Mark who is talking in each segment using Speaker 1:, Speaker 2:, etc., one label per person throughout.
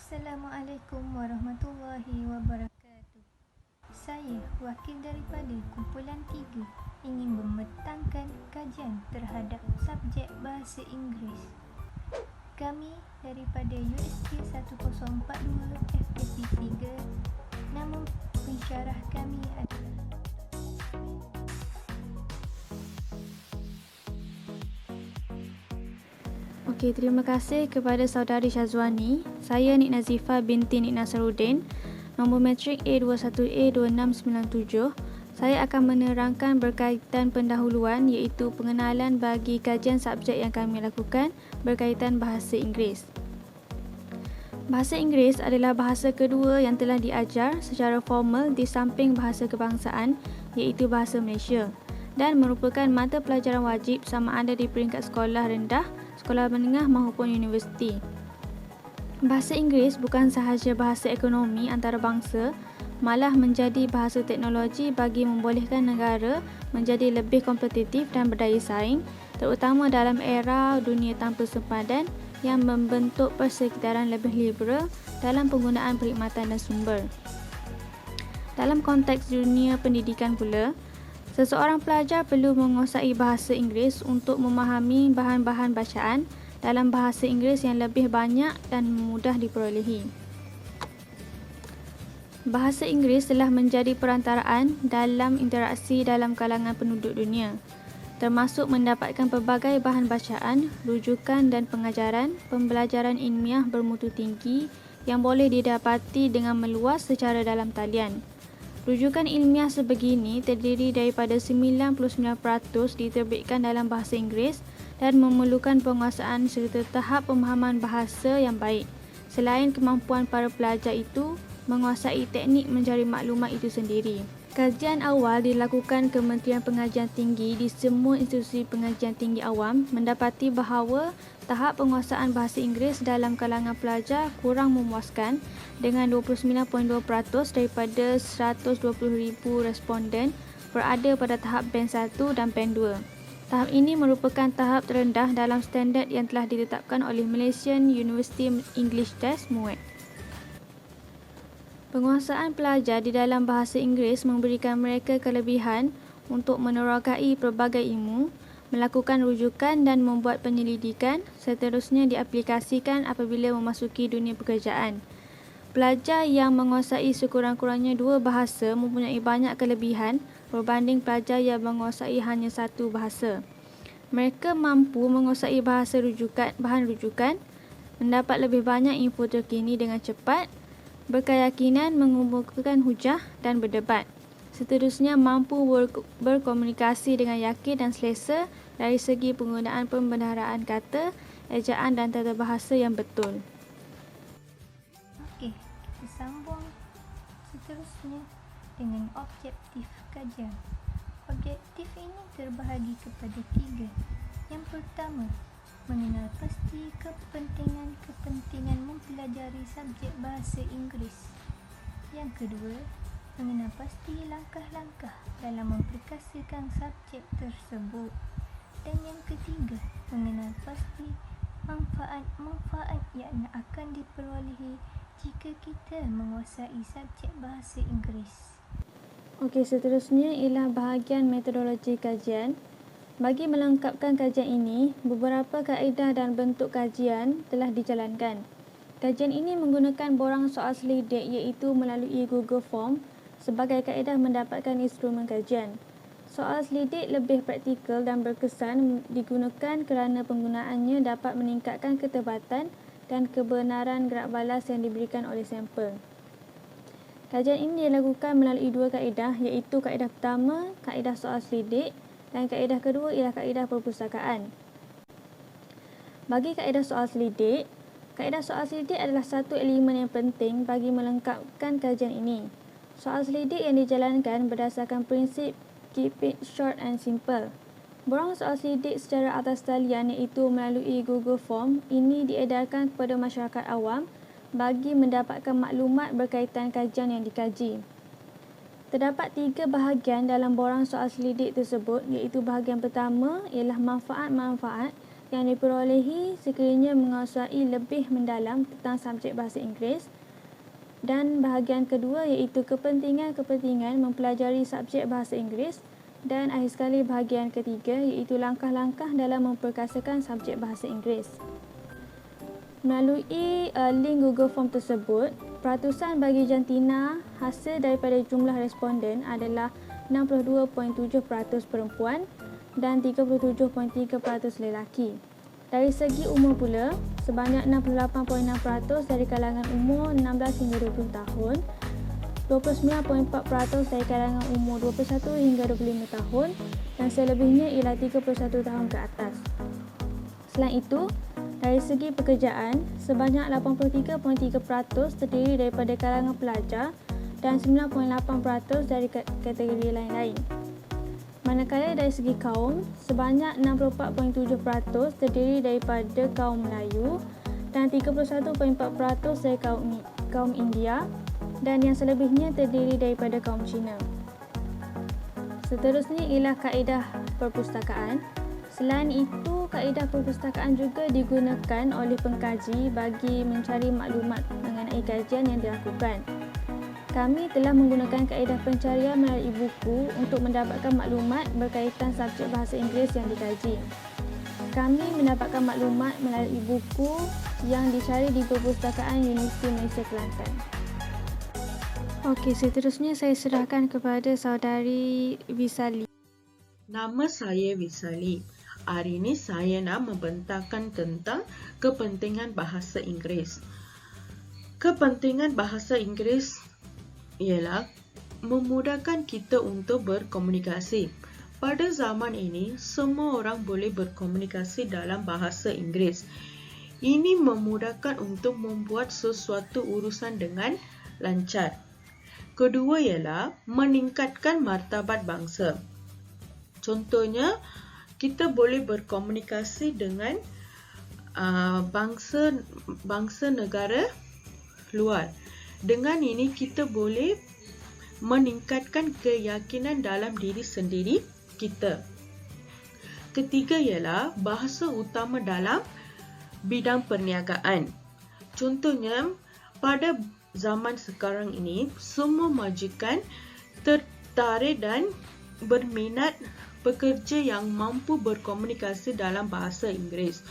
Speaker 1: Assalamualaikum warahmatullahi wabarakatuh. Saya, wakil daripada kumpulan 3, ingin memetangkan kajian terhadap subjek Bahasa Inggeris. Kami daripada UST 1042 FKP 3. Nama pensyarah kami adalah
Speaker 2: Okey, terima kasih kepada saudari Syazwani. Saya Nik Nazifah binti Nik Nasaruddin, nombor matrik A21A2697. Saya akan menerangkan berkaitan pendahuluan iaitu pengenalan bagi kajian subjek yang kami lakukan berkaitan bahasa Inggeris. Bahasa Inggeris adalah bahasa kedua yang telah diajar secara formal di samping bahasa kebangsaan iaitu bahasa Malaysia dan merupakan mata pelajaran wajib sama ada di peringkat sekolah rendah, sekolah menengah maupun universiti. Bahasa Inggeris bukan sahaja bahasa ekonomi antarabangsa, malah menjadi bahasa teknologi bagi membolehkan negara menjadi lebih kompetitif dan berdaya saing, terutama dalam era dunia tanpa sempadan yang membentuk persekitaran lebih liberal dalam penggunaan perkhidmatan dan sumber. Dalam konteks dunia pendidikan pula, seseorang pelajar perlu menguasai bahasa Inggeris untuk memahami bahan-bahan bacaan dalam bahasa Inggeris yang lebih banyak dan mudah diperolehi. Bahasa Inggeris telah menjadi perantaraan dalam interaksi dalam kalangan penduduk dunia, termasuk mendapatkan pelbagai bahan bacaan, rujukan dan pengajaran, pembelajaran ilmiah bermutu tinggi yang boleh didapati dengan meluas secara dalam talian. Rujukan ilmiah sebegini terdiri daripada 99% diterbitkan dalam bahasa Inggeris dan memerlukan penguasaan serta tahap pemahaman bahasa yang baik. Selain kemampuan para pelajar itu menguasai teknik mencari maklumat itu sendiri. Kajian awal dilakukan Kementerian Pengajian Tinggi di semua institusi pengajian tinggi awam mendapati bahawa tahap penguasaan bahasa Inggeris dalam kalangan pelajar kurang memuaskan dengan 29.2% daripada 120,000 responden berada pada tahap band 1 dan band 2. Tahap ini merupakan tahap terendah dalam standard yang telah ditetapkan oleh Malaysian University English Test (MUET). Penguasaan pelajar di dalam bahasa Inggeris memberikan mereka kelebihan untuk menerokai pelbagai ilmu, melakukan rujukan dan membuat penyelidikan, seterusnya diaplikasikan apabila memasuki dunia pekerjaan. Pelajar yang menguasai sekurang-kurangnya 2 bahasa mempunyai banyak kelebihan berbanding pelajar yang menguasai hanya 1 bahasa. Mereka mampu menguasai bahan rujukan, mendapat lebih banyak info terkini dengan cepat, berkeyakinan mengumpulkan hujah dan berdebat. Seterusnya mampu berkomunikasi dengan yakin dan selesa dari segi penggunaan pembendaharaan kata, ejaan dan tata bahasa yang betul.
Speaker 1: Okey, kita sambung seterusnya dengan objektif kajian. Objektif ini terbahagi kepada 3. Yang pertama, mengenal pasti kepentingan mempelajari subjek bahasa Inggeris. Yang kedua, mengenal pasti langkah-langkah dalam memperkasakan subjek tersebut. Dan yang ketiga, mengenal pasti manfaat-manfaat yang akan diperolehi jika kita menguasai subjek bahasa Inggeris.
Speaker 2: Okey, seterusnya ialah bahagian metodologi kajian. Bagi melengkapkan kajian ini, beberapa kaedah dan bentuk kajian telah dijalankan. Kajian ini menggunakan borang soal selidik iaitu melalui Google Form sebagai kaedah mendapatkan instrumen kajian. Soal selidik lebih praktikal dan berkesan digunakan kerana penggunaannya dapat meningkatkan ketepatan dan kebenaran gerak balas yang diberikan oleh sampel. Kajian ini dilakukan melalui 2 kaedah iaitu kaedah pertama, kaedah soal selidik dan kaedah kedua ialah kaedah perpustakaan. Bagi kaedah soal selidik adalah satu elemen yang penting bagi melengkapkan kajian ini. Soal selidik yang dijalankan berdasarkan prinsip keep it short and simple. Borang soal selidik secara atas talian iaitu melalui Google Form ini diedarkan kepada masyarakat awam bagi mendapatkan maklumat berkaitan kajian yang dikaji. Terdapat 3 bahagian dalam borang soal selidik tersebut iaitu bahagian pertama ialah manfaat-manfaat yang diperolehi sekiranya menguasai lebih mendalam tentang subjek bahasa Inggeris. Dan bahagian kedua iaitu kepentingan-kepentingan mempelajari subjek bahasa Inggeris. Dan akhir sekali bahagian ketiga iaitu langkah-langkah dalam memperkasakan subjek bahasa Inggeris. Melalui link Google Form tersebut, peratusan bagi jantina hasil daripada jumlah responden adalah 62.7% perempuan dan 37.3% lelaki. Dari segi umur pula, sebanyak 68.6% dari kalangan umur 16 hingga 20 tahun, 29.4% dari kalangan umur 21 hingga 25 tahun dan selebihnya ialah 31 tahun ke atas. Selain itu, dari segi pekerjaan, sebanyak 83.3% terdiri daripada kalangan pelajar dan 9.8% dari kategori lain-lain. Manakala dari segi kaum, sebanyak 64.7% terdiri daripada kaum Melayu dan 31.4% dari kaum India dan yang selebihnya terdiri daripada kaum Cina. Seterusnya ialah kaedah perpustakaan. Selain itu, kaedah perpustakaan juga digunakan oleh pengkaji bagi mencari maklumat mengenai kajian yang dilakukan. Kami telah menggunakan kaedah pencarian melalui buku untuk mendapatkan maklumat berkaitan subjek bahasa Inggeris yang dikaji. Kami mendapatkan maklumat melalui buku yang dicari di Perpustakaan Universiti Malaysia Kelantan. Okey, seterusnya saya serahkan kepada saudari Visali.
Speaker 3: Nama saya Visali. Hari ini saya nak membentangkan tentang kepentingan bahasa Inggeris. Kepentingan bahasa Inggeris ialah memudahkan kita untuk berkomunikasi. Pada zaman ini, semua orang boleh berkomunikasi dalam bahasa Inggeris. Ini memudahkan untuk membuat sesuatu urusan dengan lancar. Kedua ialah meningkatkan martabat bangsa. Contohnya, kita boleh berkomunikasi dengan bangsa negara luar. Dengan ini kita boleh meningkatkan keyakinan dalam diri sendiri kita. Ketiga ialah bahasa utama dalam bidang perniagaan. Contohnya, pada zaman sekarang ini, semua majikan tertarik dan berminat pekerja yang mampu berkomunikasi dalam bahasa Inggeris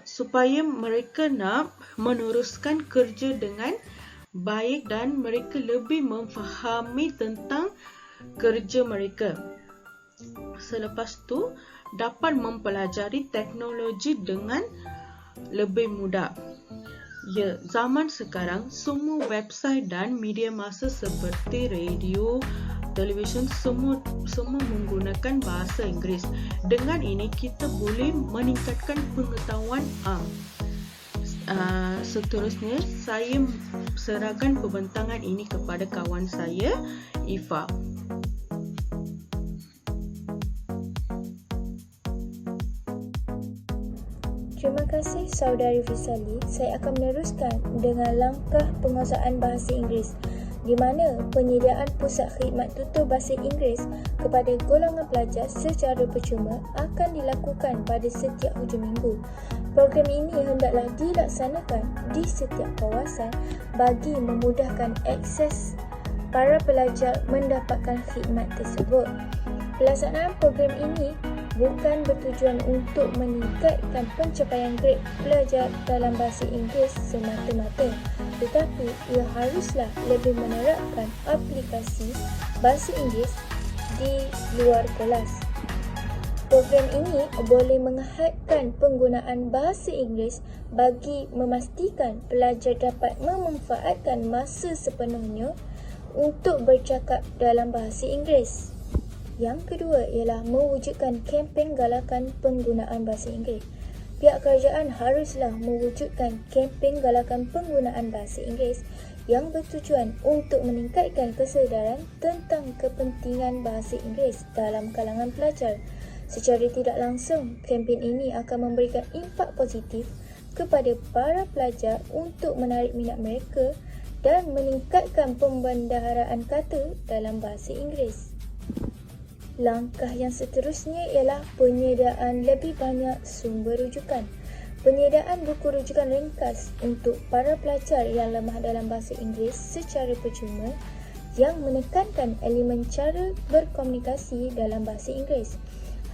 Speaker 3: supaya mereka nak meneruskan kerja dengan baik dan mereka lebih memfahami tentang kerja mereka. Selepas tu, dapat mempelajari teknologi dengan lebih mudah. Ya, zaman sekarang semua website dan media massa seperti radio, televisyen semua menggunakan bahasa Inggeris. Dengan ini kita boleh meningkatkan pengetahuan am. Seterusnya saya serahkan pembentangan ini kepada kawan saya, Ifa.
Speaker 1: Terima kasih saudari Visali. Saya akan meneruskan dengan langkah penguasaan bahasa Inggeris di mana penyediaan pusat khidmat tutor bahasa Inggeris kepada golongan pelajar secara percuma akan dilakukan pada setiap hujung minggu. Program ini hendaklah dilaksanakan di setiap kawasan bagi memudahkan akses para pelajar mendapatkan khidmat tersebut. Pelaksanaan program ini bukan bertujuan untuk meningkatkan pencapaian grade pelajar dalam bahasa Inggeris semata-mata, tetapi ia haruslah lebih menerapkan aplikasi bahasa Inggeris di luar kelas. Program ini boleh menghadkan penggunaan bahasa Inggeris bagi memastikan pelajar dapat memanfaatkan masa sepenuhnya untuk bercakap dalam bahasa Inggeris. Yang kedua ialah mewujudkan kempen galakan penggunaan bahasa Inggeris. Pihak kerajaan haruslah mewujudkan kempen galakan penggunaan bahasa Inggeris yang bertujuan untuk meningkatkan kesedaran tentang kepentingan bahasa Inggeris dalam kalangan pelajar. Secara tidak langsung, kempen ini akan memberikan impak positif kepada para pelajar untuk menarik minat mereka dan meningkatkan pembendaharaan kata dalam bahasa Inggeris. Langkah yang seterusnya ialah penyediaan lebih banyak sumber rujukan. Penyediaan buku rujukan ringkas untuk para pelajar yang lemah dalam bahasa Inggeris secara percuma yang menekankan elemen cara berkomunikasi dalam bahasa Inggeris.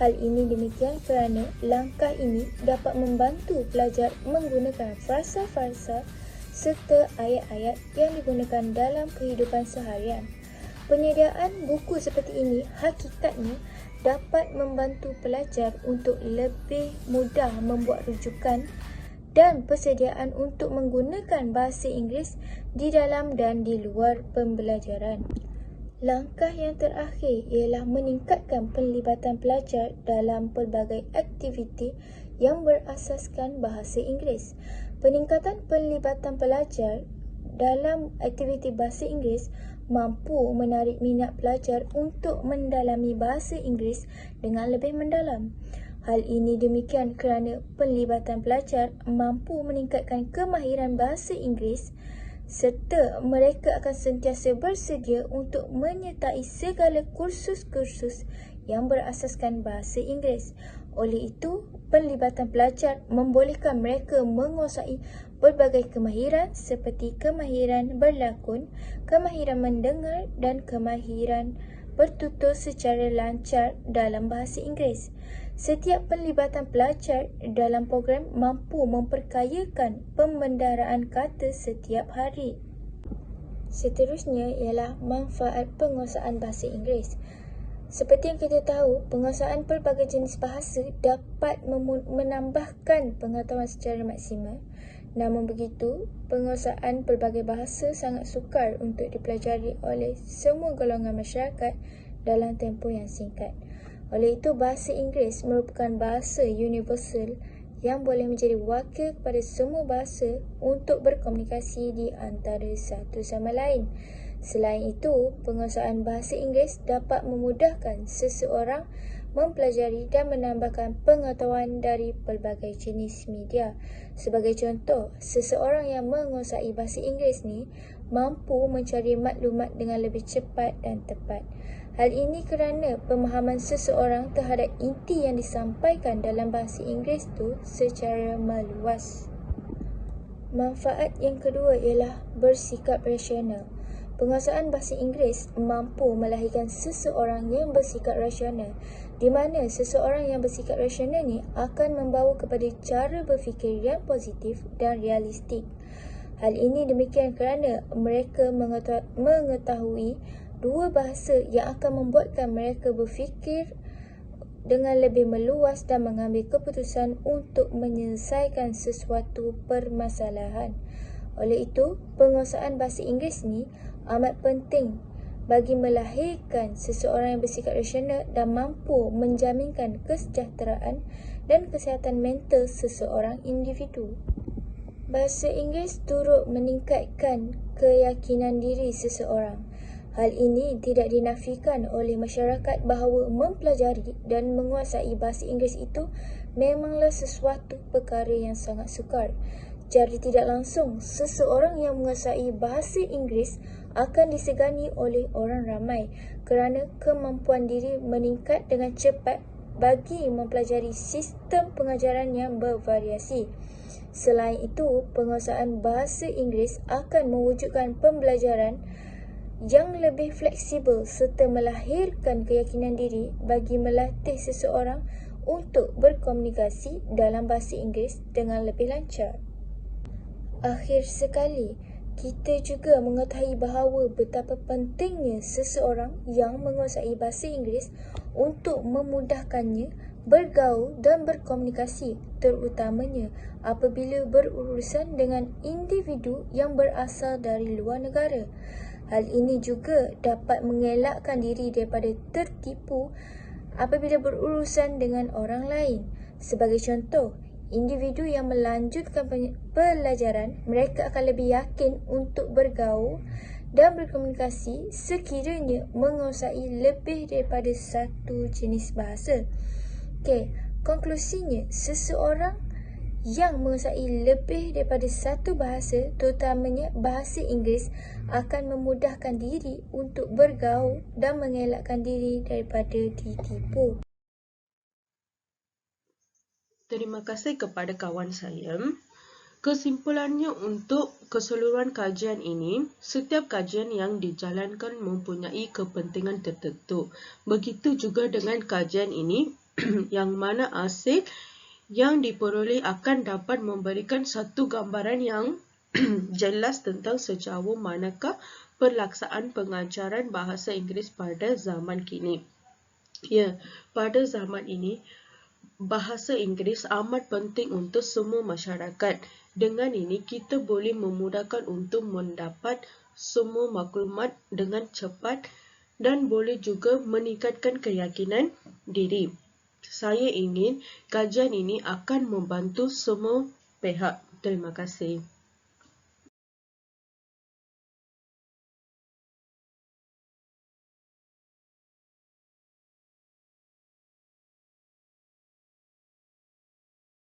Speaker 1: Hal ini demikian kerana langkah ini dapat membantu pelajar menggunakan frasa-frasa serta ayat-ayat yang digunakan dalam kehidupan seharian. Penyediaan buku seperti ini hakikatnya dapat membantu pelajar untuk lebih mudah membuat rujukan dan persediaan untuk menggunakan bahasa Inggeris di dalam dan di luar pembelajaran. Langkah yang terakhir ialah meningkatkan penlibatan pelajar dalam pelbagai aktiviti yang berasaskan bahasa Inggeris. Peningkatan penlibatan pelajar dalam aktiviti bahasa Inggeris mampu menarik minat pelajar untuk mendalami bahasa Inggeris dengan lebih mendalam. Hal ini demikian kerana penlibatan pelajar mampu meningkatkan kemahiran bahasa Inggeris serta mereka akan sentiasa bersedia untuk menyertai segala kursus-kursus yang berasaskan bahasa Inggeris. Oleh itu, penlibatan pelajar membolehkan mereka menguasai berbagai kemahiran seperti kemahiran berlakon, kemahiran mendengar dan kemahiran bertutur secara lancar dalam bahasa Inggeris. Setiap penlibatan pelajar dalam program mampu memperkayakan pembendaraan kata setiap hari. Seterusnya ialah manfaat penguasaan bahasa Inggeris. Seperti yang kita tahu, penguasaan pelbagai jenis bahasa dapat menambahkan pengetahuan secara maksimal. Namun begitu, penguasaan pelbagai bahasa sangat sukar untuk dipelajari oleh semua golongan masyarakat dalam tempoh yang singkat. Oleh itu, bahasa Inggeris merupakan bahasa universal yang boleh menjadi wakil kepada semua bahasa untuk berkomunikasi di antara satu sama lain. Selain itu, penguasaan bahasa Inggeris dapat memudahkan seseorang mempelajari dan menambahkan pengetahuan dari pelbagai jenis media. Sebagai contoh, seseorang yang menguasai bahasa Inggeris ni mampu mencari maklumat dengan lebih cepat dan tepat. Hal ini kerana pemahaman seseorang terhadap inti yang disampaikan dalam bahasa Inggeris tu secara meluas. Manfaat yang kedua ialah bersikap rasional. Penguasaan bahasa Inggeris mampu melahirkan seseorang yang bersikap rasional, di mana seseorang yang bersikap rasional ni akan membawa kepada cara berfikir yang positif dan realistik. Hal ini demikian kerana mereka mengetahui dua bahasa yang akan membuatkan mereka berfikir dengan lebih meluas dan mengambil keputusan untuk menyelesaikan sesuatu permasalahan. Oleh itu, penguasaan bahasa Inggeris ni amat penting bagi melahirkan seseorang yang bersikap rasional dan mampu menjaminkan kesejahteraan dan kesihatan mental seseorang individu. Bahasa Inggeris turut meningkatkan keyakinan diri seseorang. Hal ini tidak dinafikan oleh masyarakat bahawa mempelajari dan menguasai bahasa Inggeris itu memanglah sesuatu perkara yang sangat sukar. Jadi tidak langsung, seseorang yang menguasai bahasa Inggeris akan disegani oleh orang ramai kerana kemampuan diri meningkat dengan cepat bagi mempelajari sistem pengajaran yang bervariasi. Selain itu, penguasaan bahasa Inggeris akan mewujudkan pembelajaran yang lebih fleksibel serta melahirkan keyakinan diri bagi melatih seseorang untuk berkomunikasi dalam bahasa Inggeris dengan lebih lancar. Akhir sekali, kita juga mengetahui bahawa betapa pentingnya seseorang yang menguasai bahasa Inggeris untuk memudahkannya bergaul dan berkomunikasi, terutamanya apabila berurusan dengan individu yang berasal dari luar negara. Hal ini juga dapat mengelakkan diri daripada tertipu apabila berurusan dengan orang lain. Sebagai contoh, individu yang melanjutkan pelajaran, mereka akan lebih yakin untuk bergaul dan berkomunikasi sekiranya menguasai lebih daripada satu jenis bahasa. Okey, konklusinya, seseorang yang menguasai lebih daripada satu bahasa, terutamanya bahasa Inggeris, akan memudahkan diri untuk bergaul dan mengelakkan diri daripada ditipu.
Speaker 3: Terima kasih kepada kawan saya. Kesimpulannya untuk keseluruhan kajian ini, setiap kajian yang dijalankan mempunyai kepentingan tertentu. Begitu juga dengan kajian ini, yang mana hasil yang diperoleh akan dapat memberikan satu gambaran yang jelas tentang sejauh manakah pelaksanaan pengajaran bahasa Inggeris pada zaman kini. Ya, pada zaman ini, bahasa Inggeris amat penting untuk semua masyarakat. Dengan ini, kita boleh memudahkan untuk mendapat semua maklumat dengan cepat dan boleh juga meningkatkan keyakinan diri. Saya ingin kajian ini akan membantu semua pihak. Terima kasih.